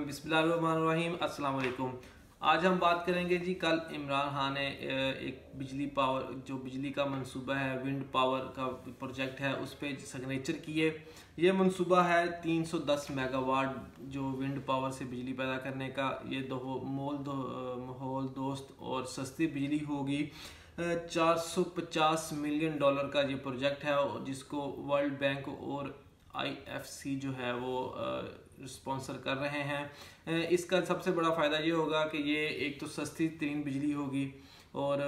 बिस्मिल्लाह बिस्मिल्लाहिर्रहमानिर्रहीम अस्सलाम वालेकुम। आज हम बात करेंगे जी, कल इमरान खान ने एक बिजली पावर जो बिजली का मंसूबा है, विंड पावर का प्रोजेक्ट है, उस पर सिग्नेचर किए। ये मंसूबा है 310 मेगावाट जो विंड पावर से बिजली पैदा करने का। ये माहौल दोस्त और सस्ती बिजली होगी। 450 मिलियन डॉलर का ये प्रोजेक्ट है, जिसको वर्ल्ड बैंक और IFC जो है वो स्पॉन्सर कर रहे हैं। इसका सबसे बड़ा फ़ायदा ये होगा कि ये एक तो सस्ती तरीन बिजली होगी और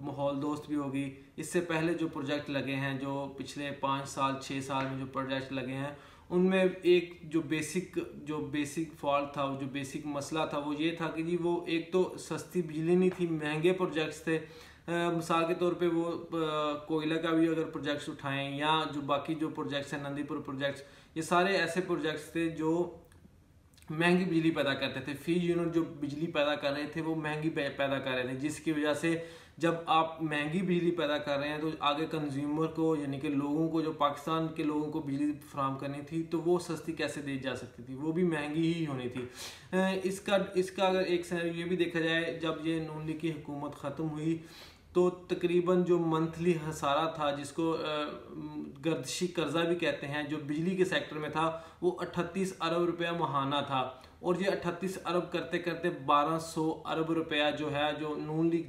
माहौल दोस्त भी होगी। इससे पहले जो प्रोजेक्ट लगे हैं, जो पिछले 5 साल 6 साल में जो प्रोजेक्ट लगे हैं, उनमें एक जो बेसिक फॉल्ट था, जो बेसिक मसला था, वो ये था कि जी वो एक तो सस्ती बिजली नहीं थी, महंगे प्रोजेक्ट्स थे। मिसाल के तौर पे वो कोयला का भी अगर प्रोजेक्ट्स उठाएं, या जो बाकी जो प्रोजेक्ट्स हैं, नंदीपुर प्रोजेक्ट्स, ये सारे ऐसे प्रोजेक्ट्स थे जो महंगी बिजली पैदा करते थे। फी यूनिट जो बिजली पैदा कर रहे थे वो महंगी पैदा कर रहे थे, जिसकी वजह से जब आप महंगी बिजली पैदा कर रहे हैं तो आगे कंज्यूमर को, यानी कि लोगों को, जो पाकिस्तान के लोगों को बिजली फराहम करनी थी, तो वो सस्ती कैसे दी जा सकती थी, वो भी महंगी ही होनी थी। इसका अगर एक सिनेरियो ये भी देखा जाए, जब ये नून लीग की हुकूमत ख़त्म हुई तो तकरीबन जो मंथली हसारा था, जिसको गर्दिशी कर्जा भी कहते हैं, जो बिजली के सेक्टर में था, वो 38 अरब रुपया माहाना था। और ये 38 अरब करते करते 1200 अरब रुपया जो है, जो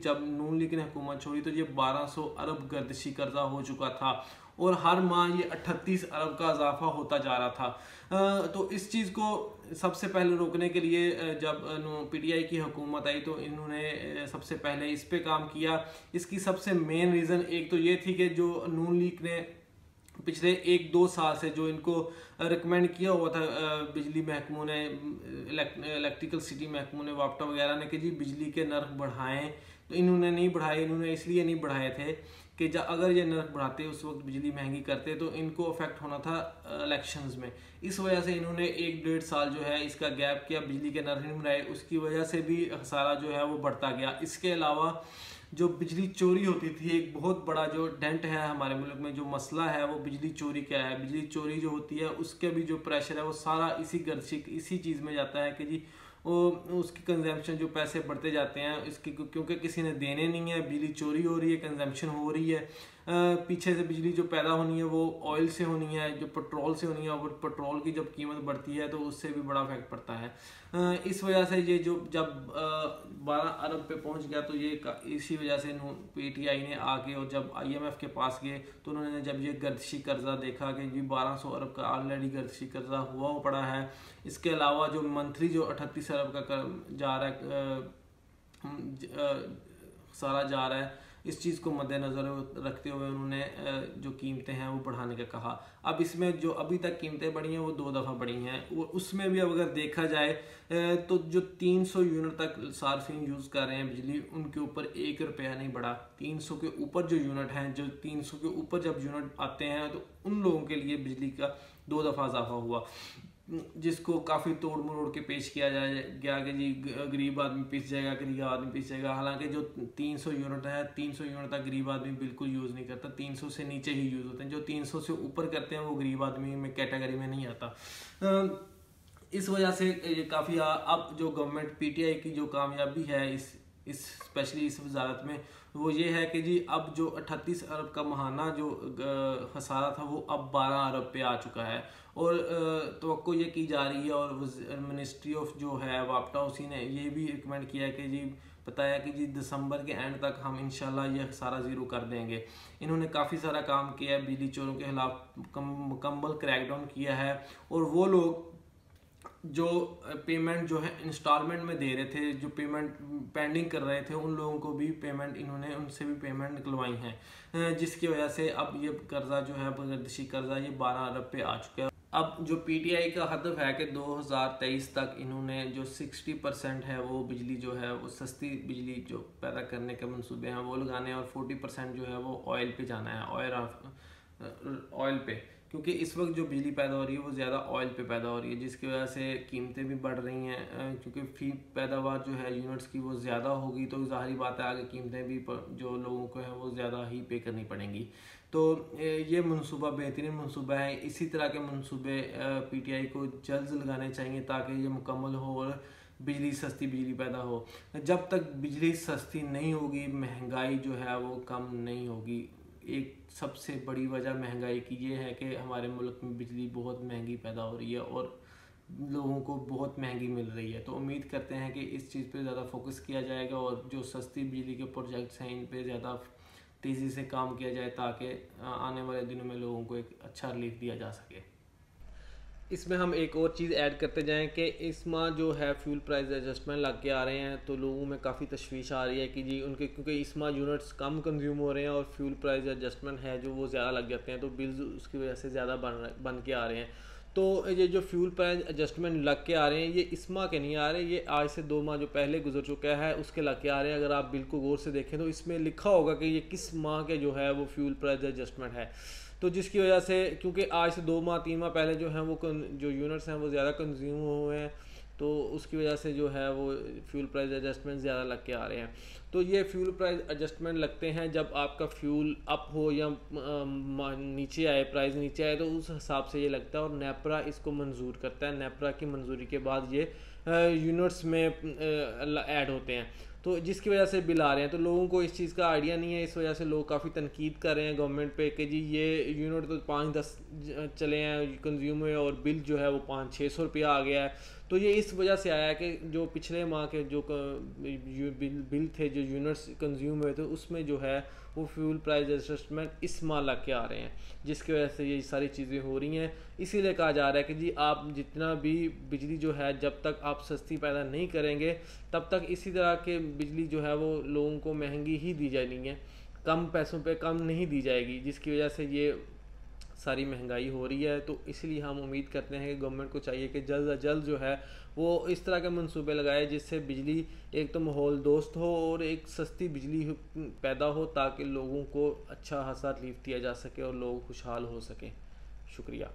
जब नून लीग ने हुकूमत छोड़ी तो ये 1200 अरब गर्दिशी कर्जा हो चुका था, और हर माह ये 38 अरब का इजाफा होता जा रहा था। तो इस चीज़ को सबसे पहले रोकने के लिए जब PTI की हुकूमत आई तो इन्होंने सबसे पहले इस पे काम किया। इसकी सबसे मेन रीज़न एक तो ये थी कि जो नून लीग ने पिछले 1-2 साल से जो इनको रिकमेंड किया हुआ था बिजली महकमों ने, इलेक्ट्रिकल सिटी महकमों ने, वापटा वगैरह ने, कि जी बिजली के नर्ख बढ़ाएं, तो इन्होंने नहीं बढ़ाए। इन्होंने इसलिए नहीं बढ़ाए थे कि अगर ये नर्ख बढ़ाते, उस वक्त बिजली महंगी करते, तो इनको अफेक्ट होना था इलेक्शंस में। इस वजह से इन्होंने 1-1.5 साल जो है इसका गैप किया, बिजली के नर्ख नहीं बढ़ाए। उसकी वजह से भी खसारा जो है वो बढ़ता गया। इसके अलावा जो बिजली चोरी होती थी, एक बहुत बड़ा जो डेंट है हमारे मुल्क में, जो मसला है वो बिजली चोरी क्या है। बिजली चोरी जो होती है उसके भी जो प्रेशर है वो सारा इसी चीज़ में जाता है कि जी वो उसकी कंजम्पशन, जो पैसे बढ़ते जाते हैं इसकी, क्योंकि किसी ने देने नहीं है, बिजली चोरी हो रही है, कंजम्पशन हो रही है। पीछे से बिजली जो पैदा होनी है वो ऑयल से होनी है, जो पेट्रोल से होनी है, और पेट्रोल की जब कीमत बढ़ती है तो उससे भी बड़ा इफेक्ट पड़ता है। इस वजह से ये जो जब 12 अरब पे पहुंच गया, तो ये इसी वजह से PTI ने आके, और जब IMF के पास गए तो उन्होंने जब ये गर्दिशी कर्जा देखा कि जी 1200 अरब का ऑलरेडी गर्दिशी कर्जा हुआ पड़ा है, इसके अलावा जो मंथली जो 38 अरब का जा रहा है, सारा जा रहा है, इस चीज़ को मद्देनज़र रखते हुए उन्होंने जो कीमतें हैं वो बढ़ाने का कहा। अब इसमें जो अभी तक कीमतें बढ़ी हैं वो 2 दफ़ा बढ़ी हैं। उसमें भी अब अगर देखा जाए तो जो 300 यूनिट तक सार्फिन यूज़ कर रहे हैं बिजली, उनके ऊपर 1 रुपया नहीं बढ़ा। 300 के ऊपर जो यूनिट हैं, जो 300 के ऊपर जब यूनिट आते हैं, तो उन लोगों के लिए बिजली का 2 दफ़ा इजाफा हुआ, जिसको काफ़ी तोड़ मरोड़ के पेश किया गया कि जी गरीब आदमी पिस जाएगा, गरीब आदमी पिस जाएगा। हालांकि जो 300 यूनिट है, 300 यूनिट तक गरीब आदमी बिल्कुल यूज़ नहीं करता, 300 से नीचे ही यूज़ होते हैं। जो 300 से ऊपर करते हैं वो गरीब आदमी में कैटेगरी में नहीं आता। इस वजह से ये काफ़ी अब जो गवर्नमेंट PTI की जो कामयाबी है इस स्पेशली इस वजारत में, वो ये है कि जी अब जो 38 अरब का माहाना जो खसारा था वो अब 12 अरब पे आ चुका है। और तवक्को ये की जा रही है, और मिनिस्ट्री ऑफ जो है वापटा, उसी ने ये भी रिकमेंड किया है कि जी बताया कि जी दिसंबर के एंड तक हम इंशाल्लाह ये खसारा ज़ीरो कर देंगे। इन्होंने काफ़ी सारा काम किया है, बिजली चोरों के खिलाफ मुकम्मल क्रैकडाउन किया है। और वो लोग जो पेमेंट जो है इंस्टॉलमेंट में दे रहे थे, जो पेमेंट पेंडिंग कर रहे थे, उन लोगों को भी पेमेंट, इन्होंने उनसे भी पेमेंट निकलवाई है, जिसकी वजह से अब ये कर्जा जो है गर्दिशी कर्जा ये 12 अरब पे आ चुका है। अब जो PTI का हदफ है कि 2023 तक इन्होंने जो 60% है वो बिजली जो है वो सस्ती बिजली जो पैदा करने के मंसूबे हैं वो लगाने हैं, और 40% जो है वो ऑयल पे जाना है, ऑयल पे। क्योंकि इस वक्त जो बिजली पैदा हो रही है वो ज़्यादा ऑयल पे पैदा हो रही है, जिसकी वजह से कीमतें भी बढ़ रही हैं। क्योंकि फी पैदावार जो है यूनिट्स की वो ज़्यादा होगी, तो ज़ाहिर बात है आगे कीमतें भी जो लोगों को हैं वो ज़्यादा ही पे करनी पड़ेंगी। तो ये मनसूबा बेहतरीन मनसूबा है। इसी तरह के मनसूबे PTI को जल्द लगाने चाहिए ताकि ये मुकम्मल हो और सस्ती बिजली पैदा हो। जब तक बिजली सस्ती नहीं होगी, महंगाई जो है वो कम नहीं होगी। एक सबसे बड़ी वजह महंगाई की ये है कि हमारे मुल्क में बिजली बहुत महंगी पैदा हो रही है और लोगों को बहुत महंगी मिल रही है। तो उम्मीद करते हैं कि इस चीज़ पे ज़्यादा फोकस किया जाएगा और जो सस्ती बिजली के प्रोजेक्ट्स हैं इन पे ज़्यादा तेज़ी से काम किया जाए ताकि आने वाले दिनों में लोगों को एक अच्छा रिलीफ दिया जा सके। इसमें हम एक और चीज़ ऐड करते जाएं कि इस माह जो है फ्यूल प्राइस एडजस्टमेंट लग के आ रहे हैं, तो लोगों में काफ़ी तशवीश आ रही है कि जी उनके, क्योंकि इस माह यूनिट्स कम कंज्यूम हो रहे हैं और फ्यूल प्राइस एडजस्टमेंट है जो वो ज़्यादा लग जाते हैं, तो बिल्स उसकी वजह से ज़्यादा बन के आ रहे हैं। तो ये जो फ्यूल प्राइस एडजस्टमेंट लग के आ रहे हैं ये इस माह के नहीं आ रहे, ये आज से 2 माह जो पहले गुजर चुका है उसके लग के आ रहे हैं। अगर आप बिल को गौर से देखें तो इसमें लिखा होगा कि ये किस माह के जो है वो फ्यूल प्राइस एडजस्टमेंट है। तो जिसकी वजह से, क्योंकि आज से 2 माह 3 माह पहले जो हैं वो जो यूनिट्स हैं वो ज़्यादा कंज्यूम हुए हैं, तो उसकी वजह से जो है वो फ्यूल प्राइस एडजस्टमेंट ज़्यादा लग के आ रहे हैं। तो ये फ्यूल प्राइस एडजस्टमेंट लगते हैं जब आपका फ्यूल अप हो या नीचे आए, प्राइस नीचे आए, तो उस हिसाब से ये लगता है और नेपरा इसको मंजूर करता है। नेपरा की मंजूरी के बाद ये यूनिट्स में ऐड होते हैं, तो जिसकी वजह से बिल आ रहे हैं। तो लोगों को इस चीज़ का आइडिया नहीं है, इस वजह से लोग काफ़ी तनकीद कर रहे हैं गवर्नमेंट पे कि जी ये यूनिट तो 5-10 चले हैं कंज्यूम हुए और बिल जो है वो 500-600 रुपया आ गया है। तो ये इस वजह से आया है कि जो पिछले माह के जो बिल थे जो यूनिट्स कंज्यूम हुए थे उसमें जो है वो फ्यूल प्राइस एडजस्टमेंट इस माह लग के आ रहे हैं, जिसकी वजह से ये सारी चीज़ें हो रही हैं। इसीलिए कहा जा रहा है कि जी आप जितना भी बिजली जो है जब तक आप सस्ती पैदा नहीं करेंगे तब तक इसी तरह के बिजली जो है वो लोगों को महंगी ही दी जानी है, कम पैसों पे कम नहीं दी जाएगी, जिसकी वजह से ये सारी महंगाई हो रही है। तो इसलिए हम उम्मीद करते हैं कि गवर्नमेंट को चाहिए कि जल्द अज जल्द जो है वो इस तरह के मंसूबे लगाए जिससे बिजली एक तो माहौल दोस्त हो और एक सस्ती बिजली पैदा हो ताकि लोगों को अच्छा खासा रिलीफ दिया जा सके और लोग खुशहाल हो सकें। शुक्रिया।